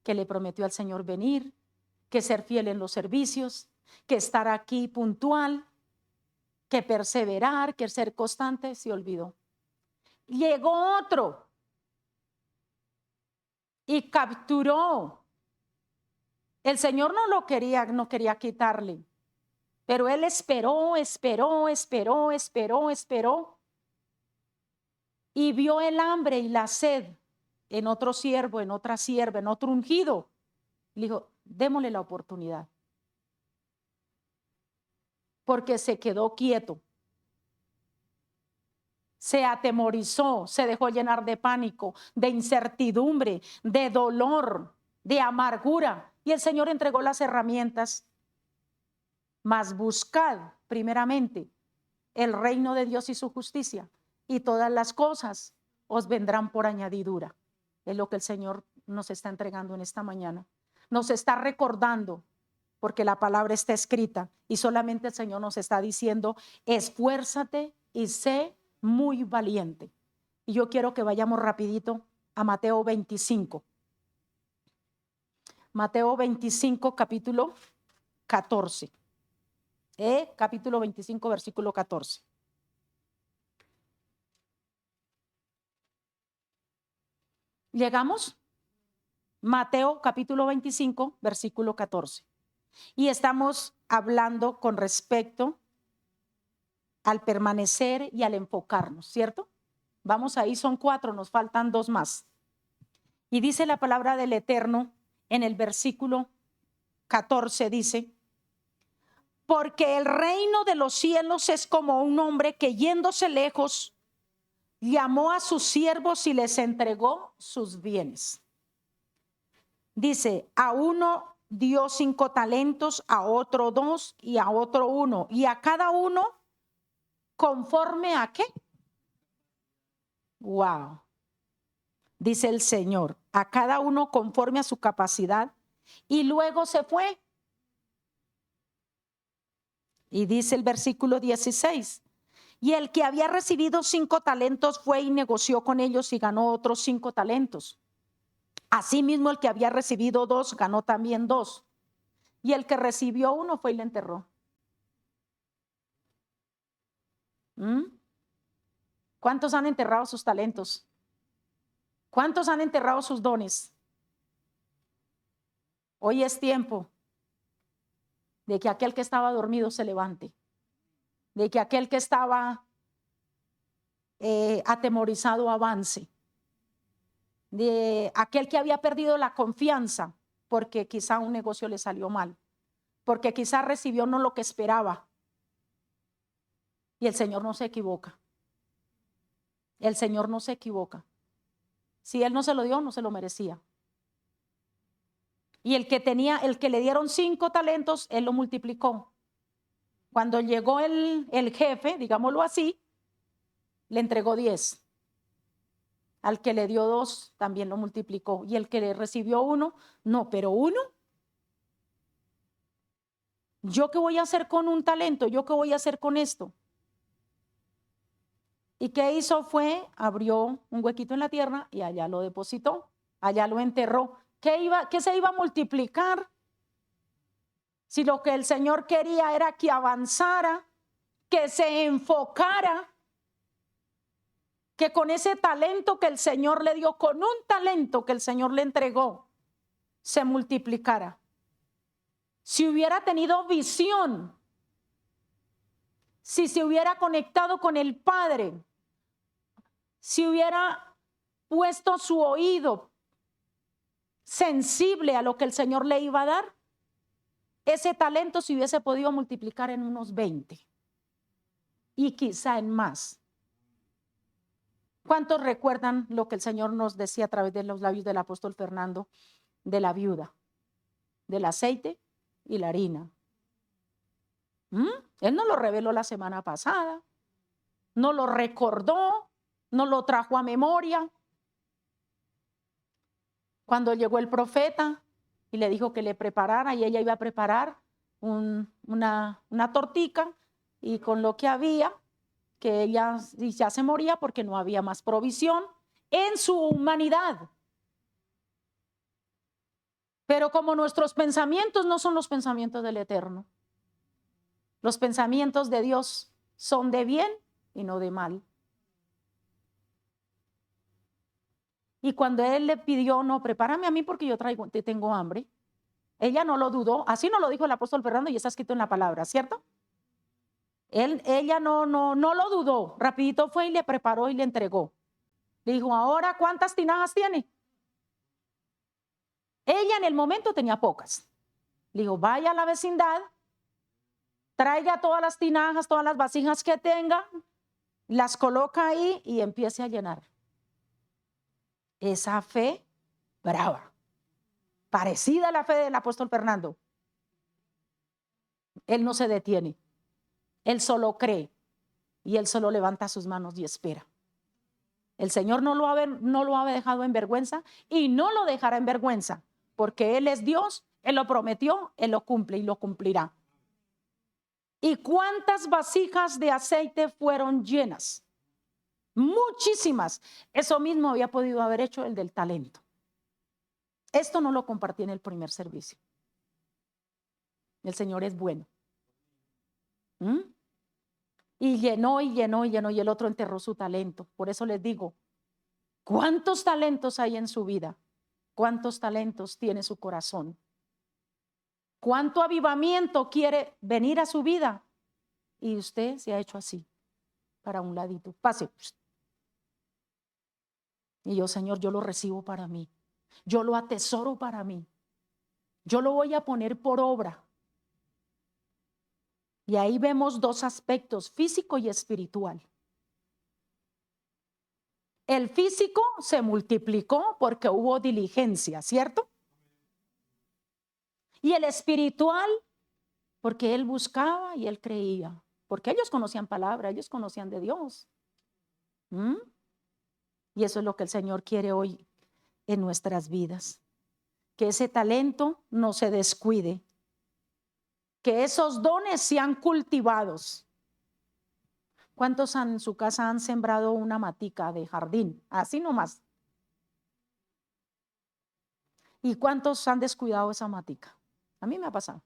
que le prometió al Señor venir, que ser fiel en los servicios, que estar aquí puntual, que perseverar, que ser constante. Se olvidó. Llegó otro y capturó. El Señor no lo quería, no quería quitarle, pero él esperó y vio el hambre y la sed en otro siervo, en otra sierva, en otro ungido. Le dijo, démosle la oportunidad. Porque se quedó quieto. Se atemorizó, se dejó llenar de pánico, de incertidumbre, de dolor, de amargura. Y el Señor entregó las herramientas. Mas buscad primeramente el reino de Dios y su justicia, y todas las cosas os vendrán por añadidura. Es lo que el Señor nos está entregando en esta mañana. Nos está recordando, porque la palabra está escrita y solamente el Señor nos está diciendo, esfuérzate y sé muy valiente. Y yo quiero que vayamos rapidito a Mateo 25. Mateo 25, capítulo 14. Capítulo 25, versículo 14. ¿Llegamos? Mateo capítulo 25, versículo 14. Y estamos hablando con respecto al permanecer y al enfocarnos, ¿cierto? Vamos ahí, son 4, nos faltan 2 más. Y dice la palabra del Eterno en el versículo 14, dice, porque el reino de los cielos es como un hombre que yéndose lejos, llamó a sus siervos y les entregó sus bienes. Dice, a uno dio 5 talentos, a otro 2 y a otro 1. Y a cada uno conforme a qué. Wow. Dice el Señor, a cada uno conforme a su capacidad. Y luego se fue. Y dice el versículo 16. Y el que había recibido 5 talentos fue y negoció con ellos y ganó otros 5 talentos. Asimismo, el que había recibido 2 ganó también 2. Y el que recibió 1 fue y le enterró. ¿Cuántos han enterrado sus talentos? ¿Cuántos han enterrado sus dones? Hoy es tiempo de que aquel que estaba dormido se levante, de que aquel que estaba atemorizado avance, de aquel que había perdido la confianza porque quizá un negocio le salió mal, porque quizá recibió no lo que esperaba. Y el Señor no se equivoca. El Señor no se equivoca. Si Él no se lo dio, no se lo merecía. Y el que le dieron 5 talentos, Él lo multiplicó. Cuando llegó el jefe, digámoslo así, le entregó 10. Al que le dio 2, también lo multiplicó. Y el que le recibió 1, no, pero 1. ¿Yo qué voy a hacer con un talento? ¿Yo qué voy a hacer con esto? ¿Y qué hizo? Abrió un huequito en la tierra y allá lo depositó, allá lo enterró. ¿Qué se iba a multiplicar? Si lo que el Señor quería era que avanzara, que se enfocara, que con ese talento que el Señor le dio, con un talento que el Señor le entregó, se multiplicara. Si hubiera tenido visión, si se hubiera conectado con el Padre, si hubiera puesto su oído sensible a lo que el Señor le iba a dar, ese talento se hubiese podido multiplicar en unos 20 y quizá en más. ¿Cuántos recuerdan lo que el Señor nos decía a través de los labios del apóstol Fernando de la viuda, del aceite y la harina? Él nos lo reveló la semana pasada, nos lo recordó, nos lo trajo a memoria. Cuando llegó el profeta y le dijo que le preparara, y ella iba a preparar una tortica, y con lo que había, que ella ya se moría porque no había más provisión en su humanidad. Pero como nuestros pensamientos no son los pensamientos del Eterno, los pensamientos de Dios son de bien y no de mal. Y cuando él le pidió, no, prepárame a mí porque yo tengo hambre, ella no lo dudó. Así nos lo dijo el apóstol Fernando y está escrito en la palabra, ¿cierto? Ella no lo dudó, rapidito fue y le preparó y le entregó. Le dijo, ahora, ¿cuántas tinajas tiene? Ella en el momento tenía pocas. Le dijo, vaya a la vecindad, traiga todas las tinajas, todas las vasijas que tenga, las coloca ahí y empiece a llenar. Esa fe brava, parecida a la fe del apóstol Fernando. Él no se detiene, él solo cree y él solo levanta sus manos y espera. El Señor no lo ha dejado en vergüenza y no lo dejará en vergüenza, porque Él es Dios, Él lo prometió, Él lo cumple y lo cumplirá. ¿Y cuántas vasijas de aceite fueron llenas? Muchísimas. Eso mismo había podido haber hecho el del talento. Esto no lo compartí en el primer servicio. El Señor es bueno. Y llenó y llenó y llenó, y el otro enterró su talento. Por eso les digo, ¿cuántos talentos hay en su vida? ¿Cuántos talentos tiene su corazón? ¿Cuánto avivamiento quiere venir a su vida? Y usted se ha hecho así, para un ladito. Pase. Y yo, Señor, yo lo recibo para mí. Yo lo atesoro para mí. Yo lo voy a poner por obra. Y ahí vemos dos aspectos, físico y espiritual. El físico se multiplicó porque hubo diligencia, ¿cierto? Y el espiritual, porque él buscaba y él creía. Porque ellos conocían palabra, ellos conocían de Dios. Y eso es lo que el Señor quiere hoy en nuestras vidas. Que ese talento no se descuide. Que esos dones sean cultivados. ¿Cuántos en su casa han sembrado una matica de jardín? Así nomás. ¿Y cuántos han descuidado esa matica? A mí me ha pasado.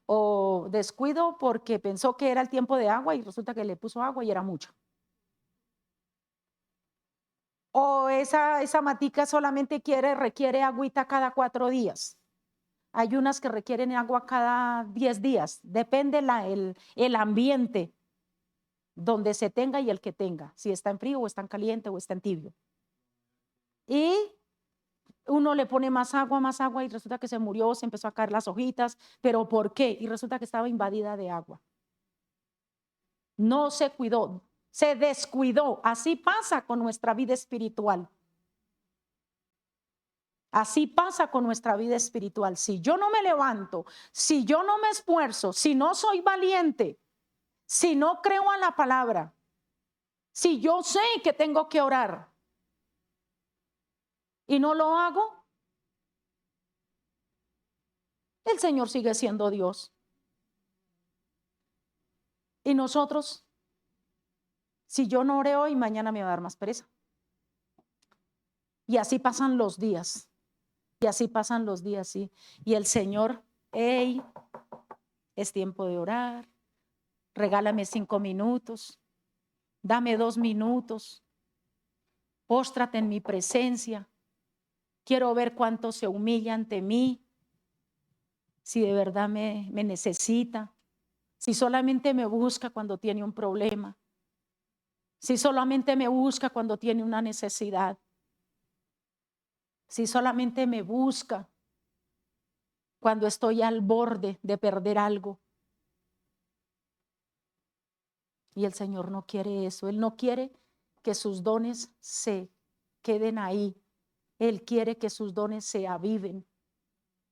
O descuido porque pensó que era el tiempo de agua y resulta que le puso agua y era mucho. O esa matica solamente requiere agüita cada 4 días. Hay unas que requieren agua cada 10 días. Depende el ambiente donde se tenga y el que tenga. Si está en frío o está en caliente o está en tibio. Y uno le pone más agua y resulta que se murió, se empezó a caer las hojitas. ¿Pero por qué? Y resulta que estaba invadida de agua. No se cuidó, se descuidó. Así pasa con nuestra vida espiritual. Así pasa con nuestra vida espiritual. Si yo no me levanto, si yo no me esfuerzo, si no soy valiente, si no creo a la palabra, si yo sé que tengo que orar y no lo hago, El Señor sigue siendo Dios. Y nosotros, si yo no oré hoy, mañana me va a dar más pereza. Y así pasan los días. Y así pasan los días, sí. Y el Señor, hey, es tiempo de orar. Regálame 5 minutos. Dame 2 minutos. Póstrate en mi presencia. Quiero ver cuánto se humilla ante mí. Si de verdad me necesita. Si solamente me busca cuando tiene un problema. Si solamente me busca cuando tiene una necesidad. Si solamente me busca cuando estoy al borde de perder algo. Y el Señor no quiere eso. Él no quiere que sus dones se queden ahí. Él quiere que sus dones se aviven.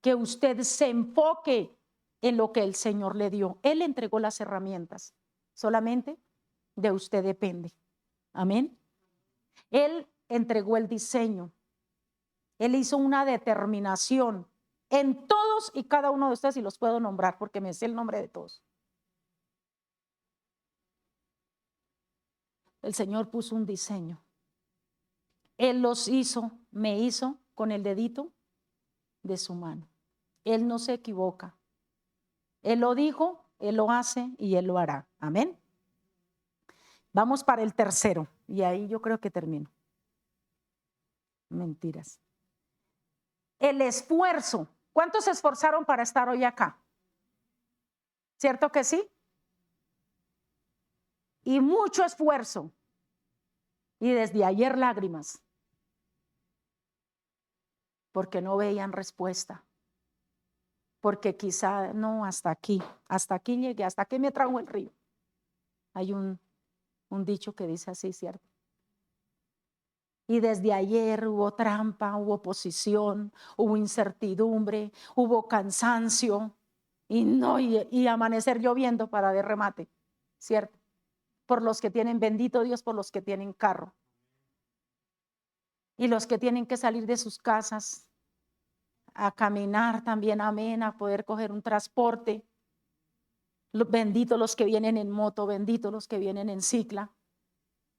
Que usted se enfoque en lo que el Señor le dio. Él entregó las herramientas. Solamente de usted depende. Amén. Él entregó el diseño. Él hizo una determinación en todos y cada uno de ustedes, y los puedo nombrar porque me sé el nombre de todos. El Señor puso un diseño. Él los hizo, me hizo con el dedito de su mano. Él no se equivoca. Él lo dijo, Él lo hace y Él lo hará. Amén. Vamos para el tercero. Y ahí yo creo que termino. Mentiras. El esfuerzo. ¿Cuántos se esforzaron para estar hoy acá? ¿Cierto que sí? Y mucho esfuerzo. Y desde ayer lágrimas. Porque no veían respuesta. Porque quizá no, hasta aquí llegué, hasta aquí me trajo el río. Hay un dicho que dice así, ¿cierto? Y desde ayer hubo trampa, hubo oposición, hubo incertidumbre, hubo cansancio y amanecer lloviendo para de remate, ¿cierto? Por los que tienen, bendito Dios, por los que tienen carro. Y los que tienen que salir de sus casas a caminar también, amén, a poder coger un transporte. Bendito los que vienen en moto, bendito los que vienen en cicla.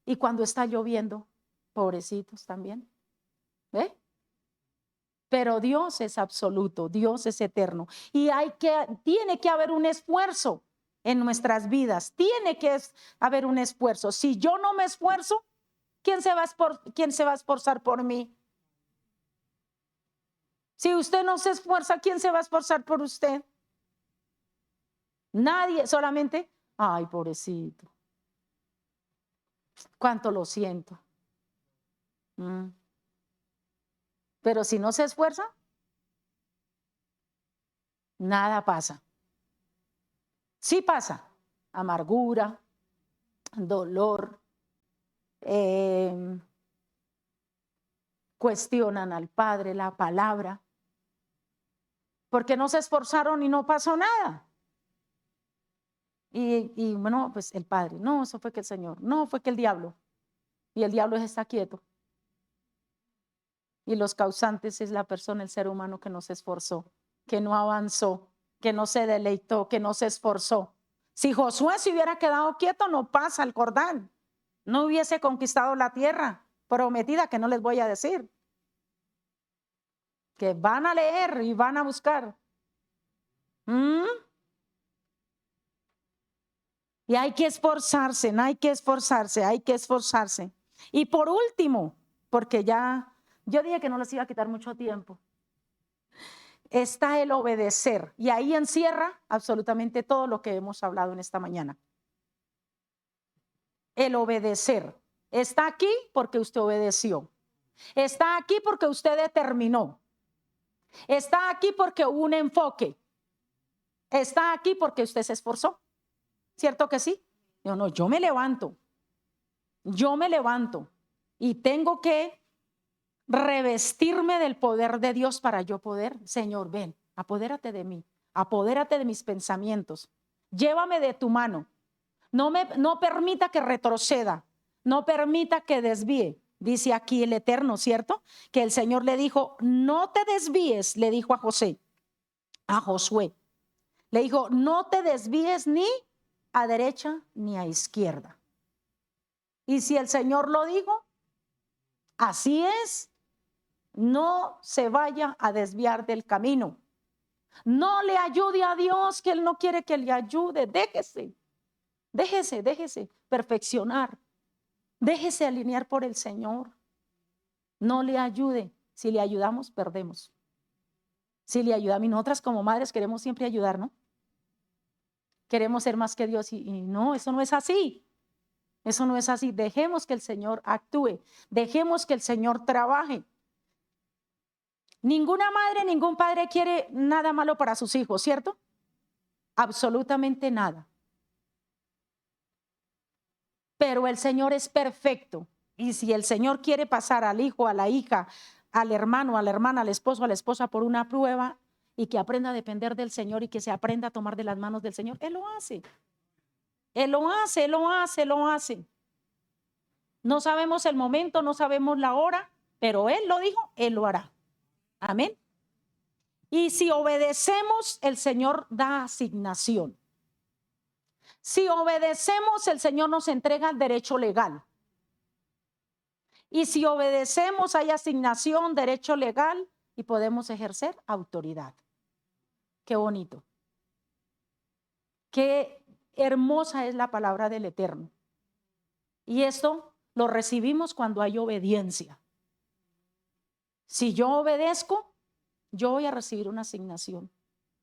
Y cuando está lloviendo, pobrecitos también. ¿Ve? Pero Dios es absoluto, Dios es eterno. Y tiene que haber un esfuerzo en nuestras vidas. Tiene que haber un esfuerzo. Si yo no me esfuerzo, ¿quién se va a esforzar por mí? Si usted no se esfuerza, ¿quién se va a esforzar por usted? Nadie, solamente, ay, pobrecito. Cuánto lo siento. Pero si no se esfuerza, nada pasa. Sí pasa. Amargura, dolor, cuestionan al Padre, la palabra, porque no se esforzaron y no pasó nada. Y bueno, pues el Padre, no, eso fue que el Señor, no, fue que el diablo. Y el diablo está quieto. Y los causantes es la persona, el ser humano que no se esforzó, que no avanzó, que no se deleitó, que no se esforzó. Si Josué se hubiera quedado quieto, no pasa el Jordán. No hubiese conquistado la tierra prometida, que no les voy a decir. Que van a leer y van a buscar. Y hay que esforzarse, hay que esforzarse, hay que esforzarse. Y por último, porque ya yo dije que no les iba a quitar mucho tiempo, está el obedecer. Y ahí encierra absolutamente todo lo que hemos hablado en esta mañana. El obedecer. Está aquí porque usted obedeció. Está aquí porque usted determinó. Está aquí porque hubo un enfoque. Está aquí porque usted se esforzó. ¿Cierto que sí? Yo me levanto. Yo me levanto y tengo que revestirme del poder de Dios para yo poder, Señor, ven, apodérate de mí, apodérate de mis pensamientos. Llévame de tu mano. No permita que retroceda. No permita que desvíe. Dice aquí el Eterno, ¿cierto? Que el Señor le dijo, no te desvíes, le dijo a José. a Josué. Le dijo, no te desvíes ni a derecha ni a izquierda. Y si el Señor lo dijo, así es. No se vaya a desviar del camino. No le ayude a Dios, que Él no quiere que le ayude. Déjese perfeccionar. Déjese alinear por el Señor. No le ayude. Si le ayudamos, perdemos. Si le ayudamos, y nosotras como madres queremos siempre ayudar, ¿no? Queremos ser más que Dios y no, eso no es así. Eso no es así. Dejemos que el Señor actúe. Dejemos que el Señor trabaje. Ninguna madre, ningún padre quiere nada malo para sus hijos, ¿cierto? Absolutamente nada. Pero el Señor es perfecto. Y si el Señor quiere pasar al hijo, a la hija, al hermano, a la hermana, al esposo, a la esposa por una prueba y que aprenda a depender del Señor y que se aprenda a tomar de las manos del Señor, Él lo hace. Él lo hace, Él lo hace, Él lo hace. No sabemos el momento, no sabemos la hora, pero Él lo dijo, Él lo hará. Amén. Y si obedecemos, el Señor da asignación. Si obedecemos, el Señor nos entrega el derecho legal. Y si obedecemos, hay asignación, derecho legal y podemos ejercer autoridad. Qué bonito. Qué hermosa es la palabra del Eterno. Y esto lo recibimos cuando hay obediencia. Si yo obedezco, yo voy a recibir una asignación.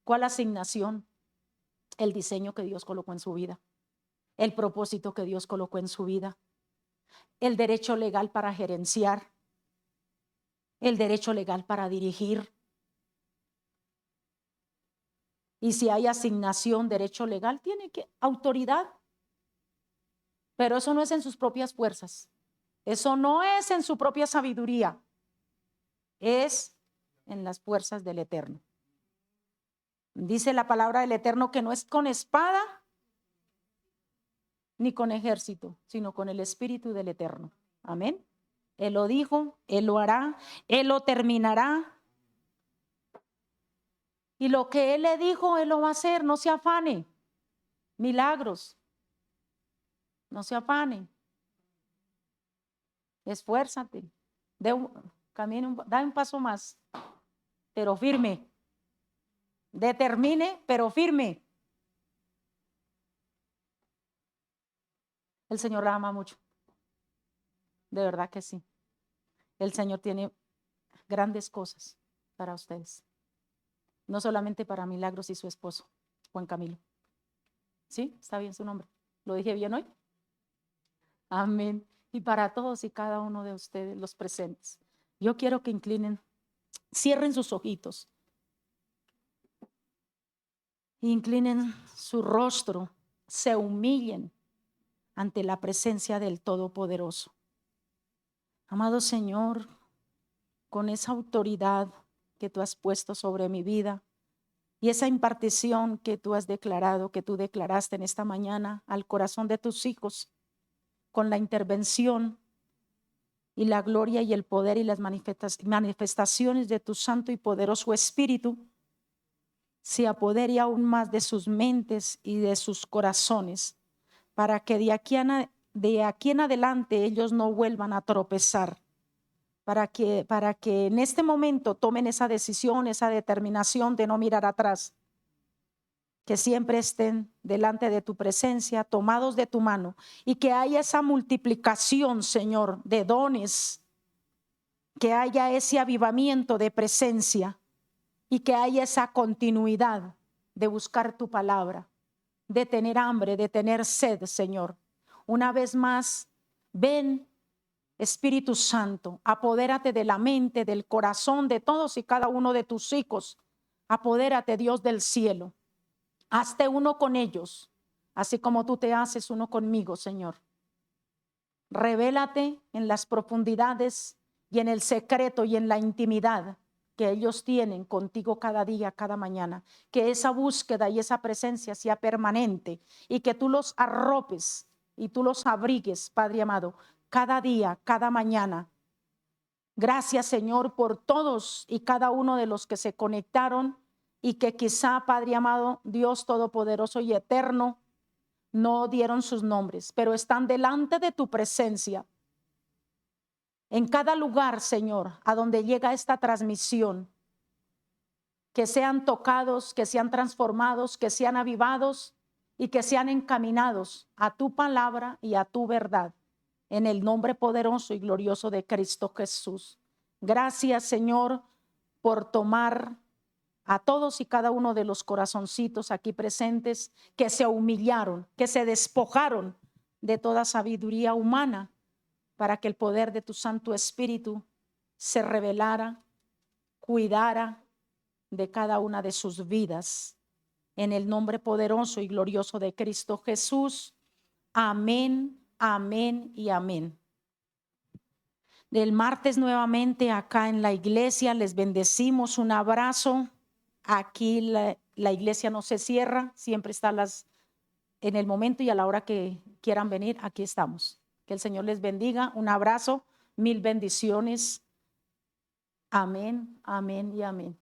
¿Cuál asignación? El diseño que Dios colocó en su vida, el propósito que Dios colocó en su vida, el derecho legal para gerenciar, el derecho legal para dirigir. Y si hay asignación, derecho legal, tiene que autoridad. Pero eso no es en sus propias fuerzas. Eso no es en su propia sabiduría. Es en las fuerzas del Eterno. Dice la palabra del Eterno que no es con espada ni con ejército, sino con el Espíritu del Eterno. Amén. Él lo dijo, Él lo hará, Él lo terminará. Y lo que Él le dijo, Él lo va a hacer. No se afane. Milagros. No se afane. Esfuérzate. Da un paso más, pero firme. Determine, pero firme. El Señor la ama mucho. De verdad que sí. El Señor tiene grandes cosas para ustedes. No solamente para Milagros y su esposo, Juan Camilo. ¿Sí? ¿Está bien su nombre? ¿Lo dije bien hoy? Amén. Y para todos y cada uno de ustedes, los presentes. Yo quiero que inclinen, cierren sus ojitos. Inclinen su rostro, se humillen ante la presencia del Todopoderoso. Amado Señor, con esa autoridad que tú has puesto sobre mi vida y esa impartición que tú has declarado, que tú declaraste en esta mañana al corazón de tus hijos, con la intervención y la gloria y el poder y las manifestaciones de tu santo y poderoso Espíritu, se apodere aún más de sus mentes y de sus corazones, para que de aquí en adelante ellos no vuelvan a tropezar, para que en este momento tomen esa decisión, esa determinación de no mirar atrás, que siempre estén delante de tu presencia, tomados de tu mano, y que haya esa multiplicación, Señor, de dones, que haya ese avivamiento de presencia y que haya esa continuidad de buscar tu palabra, de tener hambre, de tener sed, Señor. Una vez más, ven, Espíritu Santo, apodérate de la mente, del corazón de todos y cada uno de tus hijos. Apodérate, Dios del cielo. Hazte uno con ellos, así como tú te haces uno conmigo, Señor. Revélate en las profundidades y en el secreto y en la intimidad que ellos tienen contigo cada día, cada mañana. Que esa búsqueda y esa presencia sea permanente y que tú los arropes y tú los abrigues, Padre amado, cada día, cada mañana. Gracias, Señor, por todos y cada uno de los que se conectaron y que quizá, Padre amado, Dios Todopoderoso y Eterno, no dieron sus nombres, pero están delante de tu presencia. En cada lugar, Señor, a donde llega esta transmisión, que sean tocados, que sean transformados, que sean avivados y que sean encaminados a tu palabra y a tu verdad. En el nombre poderoso y glorioso de Cristo Jesús. Gracias, Señor, por tomar a todos y cada uno de los corazoncitos aquí presentes que se humillaron, que se despojaron de toda sabiduría humana para que el poder de tu Santo Espíritu se revelara, cuidara de cada una de sus vidas. En el nombre poderoso y glorioso de Cristo Jesús. Amén, amén y amén. Del martes nuevamente acá en la iglesia les bendecimos, un abrazo. Aquí la iglesia no se cierra, siempre está en el momento y a la hora que quieran venir, aquí estamos. Que el Señor les bendiga, un abrazo, mil bendiciones. Amén, amén y amén.